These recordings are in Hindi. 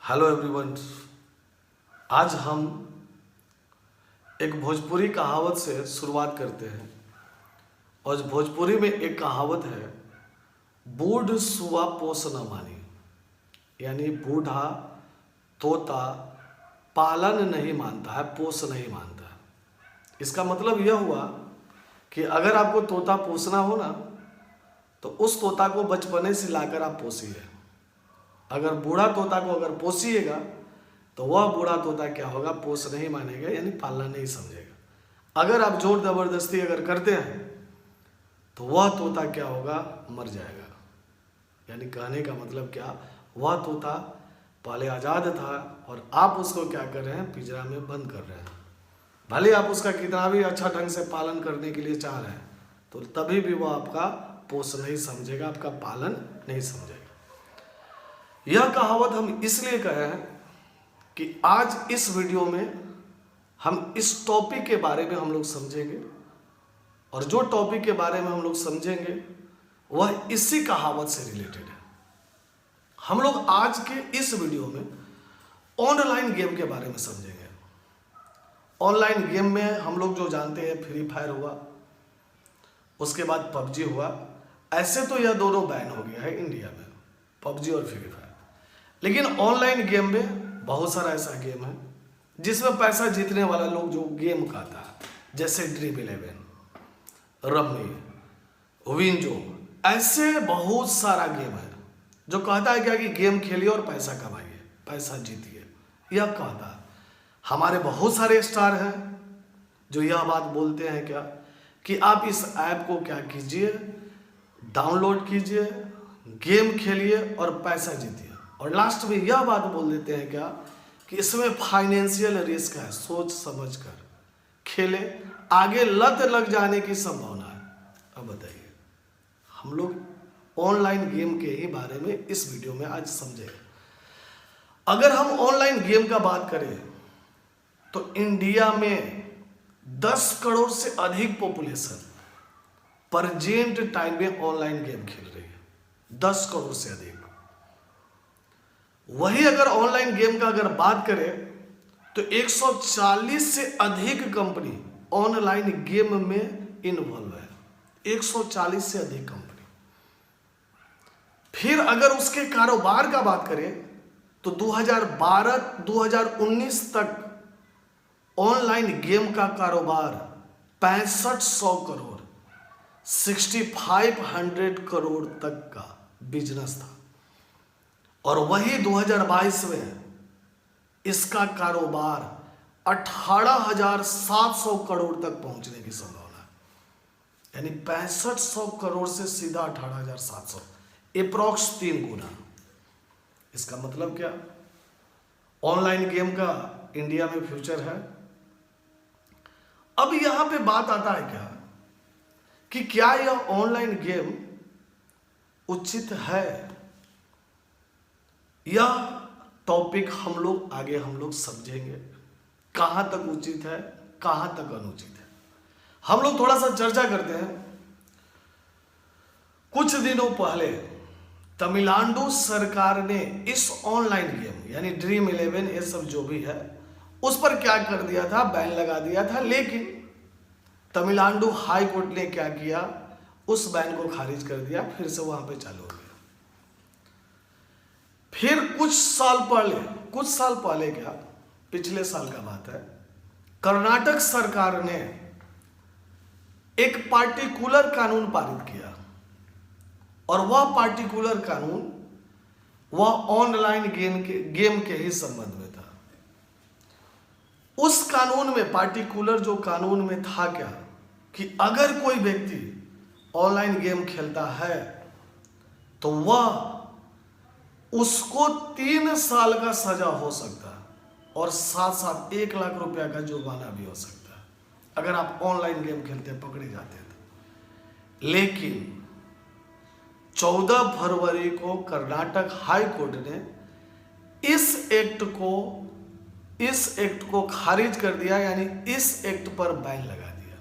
Hello everyone. आज हम एक भोजपुरी कहावत से शुरुआत करते हैं और भोजपुरी में एक कहावत है, बूढ़ सुआ पोस न मानी। यानी बूढ़ा तोता पालन नहीं मानता है, पोस नहीं मानता है। इसका मतलब यह हुआ कि अगर आपको तोता पोसना हो ना, तो उस तोता को बचपने से लाकर आप पोसिए। अगर बूढ़ा तोता को अगर पोसिएगा तो वह बूढ़ा तोता क्या होगा, पोस नहीं मानेगा, यानी पालना नहीं समझेगा। अगर आप जोर जबरदस्ती अगर करते हैं तो वह तोता क्या होगा, मर जाएगा। यानी कहने का मतलब क्या, वह तोता पहले आज़ाद था और आप उसको क्या कर रहे हैं, पिंजरा में बंद कर रहे हैं। भले आप उसका कितना भी अच्छा ढंग से पालन करने के लिए चाह रहे हैं, तो तभी भी वह आपका पोस नहीं समझेगा, आपका पालन नहीं समझेगा। यह कहावत हम इसलिए कहे हैं कि आज इस वीडियो में हम इस टॉपिक के बारे में हम लोग समझेंगे, और जो टॉपिक के बारे में हम लोग समझेंगे वह इसी कहावत से रिलेटेड है। हम लोग आज के इस वीडियो में ऑनलाइन गेम के बारे में समझेंगे। ऑनलाइन गेम में हम लोग जो जानते हैं, फ्री फायर हुआ, उसके बाद पबजी हुआ। ऐसे तो यह दोनों बैन हो गया है इंडिया में, पबजी और फ्री फायर। लेकिन ऑनलाइन गेम में बहुत सारा ऐसा गेम है जिसमें पैसा जीतने वाला लोग जो गेम खाता है, जैसे ड्रीम 11, रम्मी, विंजो, ऐसे बहुत सारा गेम है जो कहता है क्या कि गेम खेलिए और पैसा कमाइए, पैसा जीतिए। यह कहता है। हमारे बहुत सारे स्टार हैं जो यह बात बोलते हैं क्या कि आप इस ऐप को क्या कीजिए, डाउनलोड कीजिए, गेम खेलिए और पैसा जीतिए। और लास्ट में यह बात बोल देते हैं क्या कि इसमें फाइनेंशियल रिस्क है, सोच समझ कर खेले, आगे लत लग जाने की संभावना है। अब बताइए, हम लोग ऑनलाइन गेम के ही बारे में इस वीडियो में आज समझेंगे। अगर हम ऑनलाइन गेम का बात करें तो इंडिया में 10 करोड़ से अधिक पॉपुलेशन प्रेजेंट टाइम में ऑनलाइन गेम खेल रही है, 10 करोड़ से अधिक। वही अगर ऑनलाइन गेम का अगर बात करें तो 140 से अधिक कंपनी ऑनलाइन गेम में इन्वॉल्व है, 140 से अधिक कंपनी। फिर अगर उसके कारोबार का बात करें तो 2012-2019 तक ऑनलाइन गेम का कारोबार 6500 करोड़, 6500 करोड़ तक का बिजनेस था। और वही 2022 में इसका कारोबार 18,700 करोड़ तक पहुंचने की संभावना है। यानी 6500 करोड़ से सीधा 18,700, एप्रॉक्स 3 गुना। इसका मतलब क्या, ऑनलाइन गेम का इंडिया में फ्यूचर है। अब यहां पे बात आता है क्या कि क्या यह ऑनलाइन गेम उचित है। यह टॉपिक हम लोग समझेंगे, कहां तक उचित है, कहां तक अनुचित है। हम लोग थोड़ा सा चर्चा करते हैं। कुछ दिनों पहले तमिलनाडु सरकार ने इस ऑनलाइन गेम यानी ड्रीम 11, ये सब जो भी है, उस पर क्या कर दिया था, बैन लगा दिया था। लेकिन तमिलनाडु हाई कोर्ट ने क्या किया, उस बैन को खारिज कर दिया, फिर से वहां पे चालू हो गया। फिर कुछ साल पहले क्या, पिछले साल का बात है, कर्नाटक सरकार ने एक पार्टिकुलर कानून पारित किया, और वह पार्टिकुलर कानून वह ऑनलाइन गेम के ही संबंध में था। उस कानून में, पार्टिकुलर जो कानून में था क्या कि अगर कोई व्यक्ति ऑनलाइन गेम खेलता है तो वह उसको 3 साल का सजा हो सकता है और साथ साथ 1 लाख रुपया का जुर्माना भी हो सकता है अगर आप ऑनलाइन गेम खेलते पकड़े जाते हैं तो। लेकिन 14 फरवरी को कर्नाटक हाई कोर्ट ने इस एक्ट को खारिज कर दिया, यानी इस एक्ट पर बैन लगा दिया।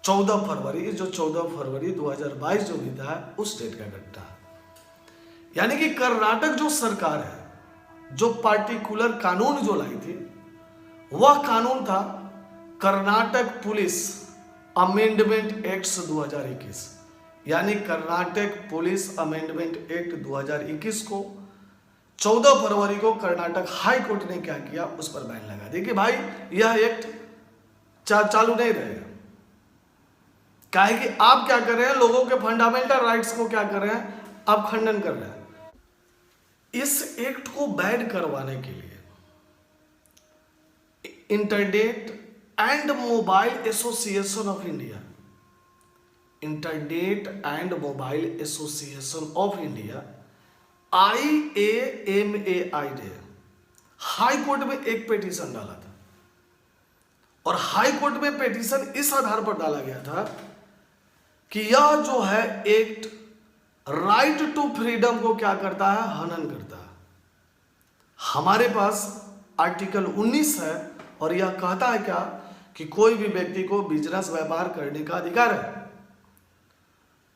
14 फरवरी 2022 जो भी था, उस डेट का घटना। यानी कि कर्नाटक जो सरकार है जो पार्टिकुलर कानून जो लाई थी वह कानून था कर्नाटक पुलिस अमेंडमेंट एक्ट 2021, यानी कर्नाटक पुलिस अमेंडमेंट एक्ट 2021 को 14 फरवरी को कर्नाटक हाई कोर्ट ने क्या किया, उस पर बैन लगा दी कि भाई यह एक्ट चालू नहीं रहेगा। काहे कि आप क्या कर रहे हैं, लोगों के फंडामेंटल राइट्स को क्या कर रहे हैं, आप खंडन कर रहे हैं। इस एक्ट को बैन करवाने के लिए internet and mobile association of India, internet and mobile association of India IAMAI ने हाई कोर्ट में एक पिटीशन डाला था, और हाई कोर्ट में पिटीशन इस आधार पर डाला गया था कि यह जो है एक्ट राइट टू फ्रीडम को क्या करता है, हनन करता है। हमारे पास आर्टिकल 19 है और यह कहता है क्या कि कोई भी व्यक्ति को बिजनेस व्यापार करने का अधिकार है,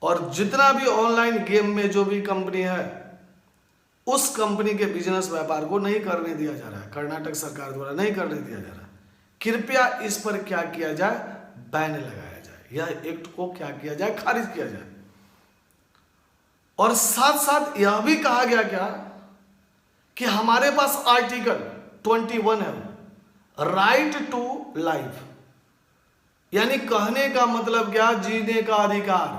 और जितना भी ऑनलाइन गेम में जो भी कंपनी है उस कंपनी के बिजनेस व्यापार को नहीं करने दिया जा रहा है, कर्नाटक सरकार द्वारा नहीं करने दिया जा रहा है। कृपया इस पर क्या किया जाए, बैन लगाया जाए, यह एक्ट को क्या किया जाए, खारिज किया जाए। और साथ साथ यह भी कहा गया क्या कि हमारे पास आर्टिकल 21 है, राइट टू लाइफ, यानी कहने का मतलब क्या, जीने का अधिकार।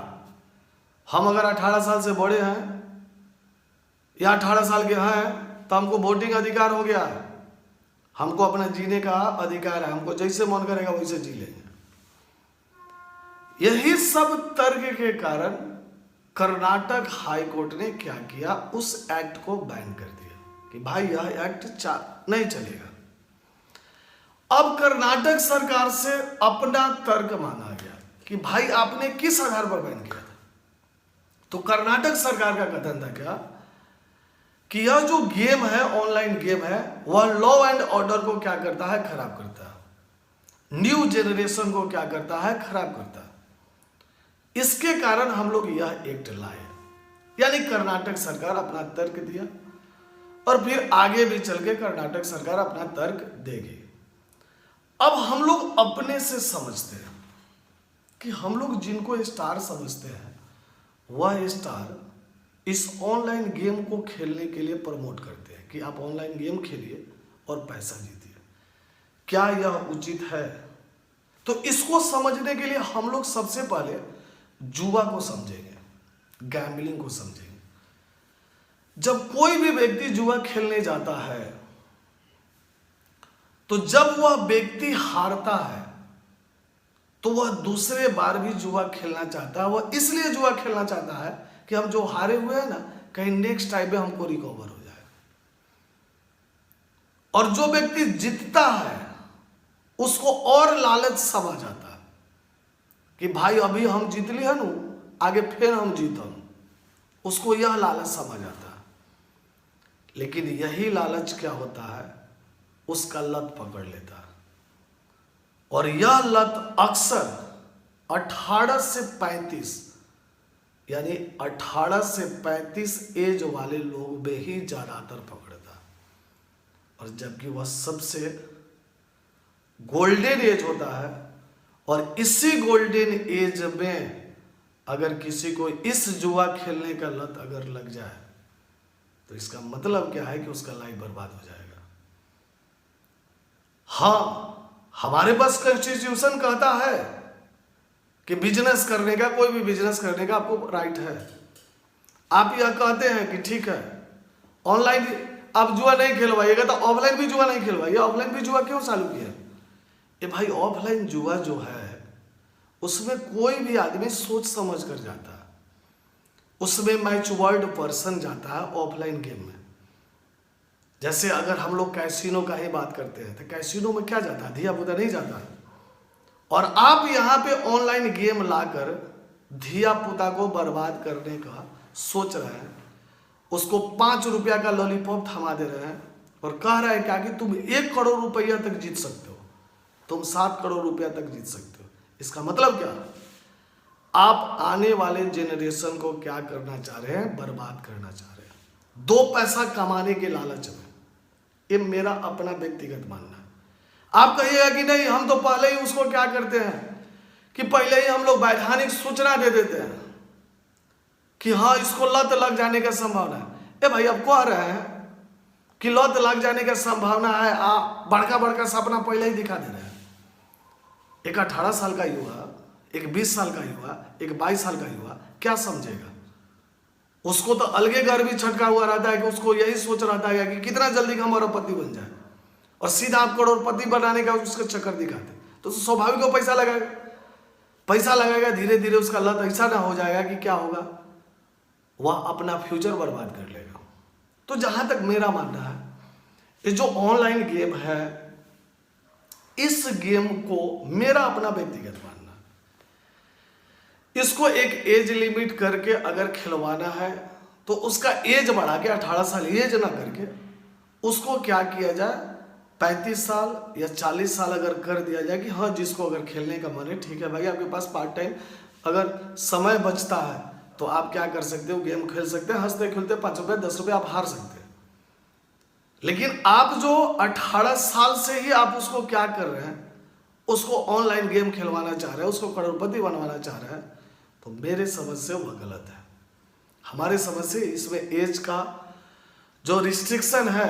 हम अगर 18 साल से बड़े हैं या 18 साल के हैं तो हमको वोटिंग अधिकार हो गया है, हमको अपना जीने का अधिकार है, हमको जैसे मन करेगा वैसे जी लेंगे। यही सब तर्क के कारण कर्नाटक हाई कोर्ट ने क्या किया, उस एक्ट को बैन कर दिया कि भाई यह एक्ट नहीं चलेगा। अब कर्नाटक सरकार से अपना तर्क मांगा गया कि भाई आपने किस आधार पर बैन किया था। तो कर्नाटक सरकार का कथन था क्या कि यह जो गेम है, ऑनलाइन गेम है, वह लॉ एंड ऑर्डर को क्या करता है, खराब करता है, न्यू जेनरेशन को क्या करता है, खराब करता है। इसके कारण हम लोग यह एक्ट लाए। यानी कर्नाटक सरकार अपना तर्क दिया और फिर आगे भी चल के कर्नाटक सरकार अपना तर्क देगी। अब हम लोग अपने से समझते हैं कि हम लोग जिनको स्टार समझते हैं वह स्टार इस ऑनलाइन गेम को खेलने के लिए प्रमोट करते हैं कि आप ऑनलाइन गेम खेलिए और पैसा जीतिए। क्या यह उचित है? तो इसको समझने के लिए हम लोग सबसे पहले जुआ को समझेंगे, गैम्बलिंग को समझेंगे। जब कोई भी व्यक्ति जुआ खेलने जाता है तो जब वह व्यक्ति हारता है तो वह दूसरे बार भी जुआ खेलना चाहता है। वह इसलिए जुआ खेलना चाहता है कि हम जो हारे हुए हैं ना, कहीं नेक्स्ट टाइम में हमको रिकवर हो जाए। और जो व्यक्ति जीतता है उसको और लालच समा जाता है कि भाई अभी हम जीत लिए हैं, आगे फिर हम जीतम, उसको यह लालच समा जाता है। लेकिन यही लालच क्या होता है, उसका लत पकड़ लेता है। और यह लत अक्सर 18 से 35 यानी 18 से 35 एज वाले लोग में ही ज्यादातर पकड़ता है। और जबकि वह सबसे गोल्डन एज होता है, और इसी गोल्डन एज में अगर किसी को इस जुआ खेलने का लत अगर लग जाए तो इसका मतलब क्या है कि उसका लाइफ बर्बाद हो जाएगा। हाँ, हमारे पास कॉन्स्टिट्यूशन कहता है कि बिजनेस करने का, कोई भी बिजनेस करने का आपको राइट है। आप यह कहते हैं कि ठीक है ऑनलाइन आप जुआ नहीं खेलवाइएगा तो ऑफलाइन भी जुआ नहीं खेलवाइए। ऑफलाइन भी जुआ क्यों चालू किया? ये भाई ऑफलाइन जुआ जो है उसमें कोई भी आदमी सोच समझ कर जाता है, उसमें मैच्योर्ड पर्सन जाता है ऑफलाइन गेम में। जैसे अगर हम लोग कैसीनो का ही बात करते हैं तो कैसीनो में क्या जाता है, धिया पुता नहीं जाता है। और आप यहाँ पे ऑनलाइन गेम लाकर धिया पुता को बर्बाद करने का सोच रहे हैं, उसको 5 रुपया का लॉलीपॉप थमा दे रहे हैं और कह रहे हैं क्या कि तुम 1 करोड़ रुपया तक जीत सकते हो, तुम 7 करोड़ रुपया तक जीत सकते हो। इसका मतलब क्या? आप आने वाले जेनरेशन को क्या करना चाह रहे हैं, बर्बाद करना चाह रहे हैं, 2 पैसा कमाने के लालच में। ये मेरा अपना व्यक्तिगत मानना है। आप कहिएगा कि नहीं, हम तो पहले ही उसको क्या करते हैं कि पहले ही हम लोग वैधानिक सूचना दे देते हैं कि हाँ इसको लत लग जाने का संभावना है। ए भाई, अब कह रहे हैं कि लत लग जाने का संभावना है, आप बड़का बड़का सपना पहले ही दिखा दे रहे हैं। एक 18 साल का युवा, एक 20 साल का युवा, एक 22 साल का युवा क्या समझेगा? उसको तो अलगे गर्व छटका हुआ रहता है कि उसको यही सोच रहता है कि कितना जल्दी हम अरबपति बन जाए, और सीधा आप करोड़पति बनाने का उसका चक्कर दिखाते। तो स्वाभाविक वो पैसा लगाएगा, धीरे धीरे उसका लत ऐसा ना हो जाएगा कि क्या होगा, वह अपना फ्यूचर बर्बाद कर लेगा। तो जहां तक मेरा मानना है, ये जो ऑनलाइन गेम है, इस गेम को मेरा अपना व्यक्तिगत मानना है, इसको एक एज लिमिट करके अगर खिलवाना है तो उसका एज बढ़ा के 18 साल एज ना करके उसको क्या किया जाए, 35 साल या 40 साल अगर कर दिया जाए कि हाँ जिसको अगर खेलने का मन है, ठीक है भाई, आपके पास पार्ट टाइम अगर समय बचता है तो आप क्या कर सकते हो, गेम खेल सकते हैं, हंसते खेलते 5 रुपये 10 रुपये आप हार सकते हैं। लेकिन आप जो 18 साल से ही आप उसको क्या कर रहे हैं, उसको ऑनलाइन गेम खिलवाना चाह रहे हैं, उसको करोड़पति बनवाना चाह रहे हैं, तो मेरे समझ से वह गलत है। हमारे समझ से इसमें एज का जो रिस्ट्रिक्शन है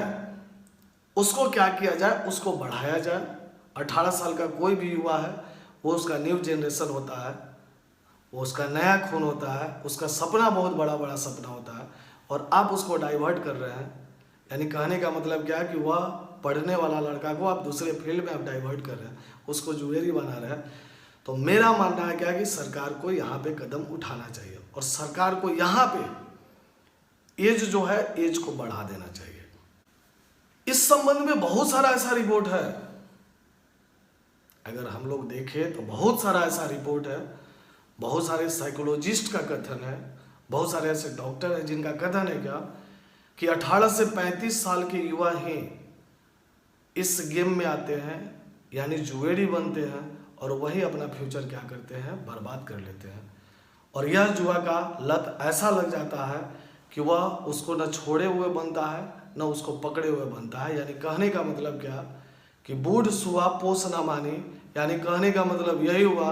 उसको क्या किया जाए, उसको बढ़ाया जाए। 18 साल का कोई भी युवा है, वो उसका न्यू जनरेशन होता है, वो उसका नया खून होता है, उसका सपना बहुत बड़ा बड़ा सपना होता है, और आप उसको डाइवर्ट कर रहे हैं। यानी कहने का मतलब क्या है कि वह पढ़ने वाला लड़का को आप दूसरे फील्ड में आप डाइवर्ट कर रहे हैं, उसको जुएरी बना रहे हैं। तो मेरा मानना है क्या कि सरकार को यहाँ पे कदम उठाना चाहिए, और सरकार को यहाँ पे एज जो है, एज को बढ़ा देना चाहिए। इस संबंध में बहुत सारा ऐसा रिपोर्ट है, अगर हम लोग देखें तो बहुत सारा ऐसा रिपोर्ट है, बहुत सारे साइकोलॉजिस्ट का कथन है, बहुत सारे ऐसे डॉक्टर हैं जिनका कथन है क्या कि 18 से 35 साल के युवा ही इस गेम में आते हैं, यानी जुएरी बनते हैं, और वही अपना फ्यूचर क्या करते हैं, बर्बाद कर लेते हैं। और यह जुआ का लत ऐसा लग जाता है कि वह उसको न छोड़े हुए बनता है, न उसको पकड़े हुए बनता है। यानी कहने का मतलब क्या कि बूढ़ सुआ पोष न मानी, यानी कहने का मतलब यही हुआ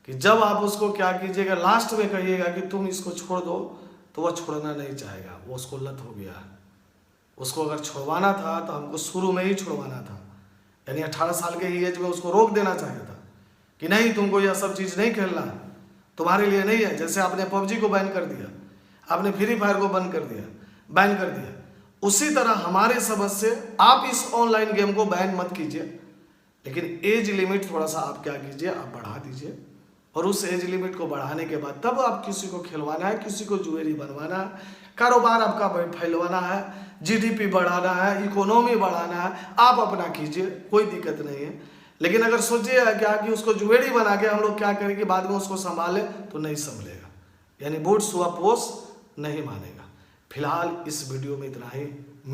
कि जब आप उसको क्या कीजिएगा, लास्ट में कहिएगा कि तुम इसको छोड़ दो, तो वह छोड़ना नहीं चाहेगा, वो उसको लत हो गया है। उसको अगर छुड़वाना था तो हमको शुरू में ही छुड़वाना था, यानी 18 साल के ही एज में उसको रोक देना चाहिए था कि नहीं, तुमको यह सब चीज़ नहीं खेलना है, तुम्हारे लिए नहीं है। जैसे आपने PUBG को बैन कर दिया, आपने फ्री फायर को बैन कर दिया, उसी तरह हमारे समझ से आप इस ऑनलाइन गेम को बैन मत कीजिए, लेकिन एज लिमिट थोड़ा सा आप क्या कीजिए, आप बढ़ा दीजिए। और उस एज लिमिट को बढ़ाने के बाद तब आप किसी को खिलवाना है, किसी को जुएरी बनवाना है, कारोबार आपका फैलवाना है, GDP बढ़ाना है, इकोनॉमी बढ़ाना है, आप अपना कीजिए, कोई दिक्कत नहीं है। लेकिन अगर सोचिए क्या कि उसको जुएरी बना के हम लोग क्या करेंगे, बाद में उसको संभाले, तो नहीं संभलेगा, यानी बूढ़ सुआ पोष नहीं मानेगा। फिलहाल इस वीडियो में इतना ही।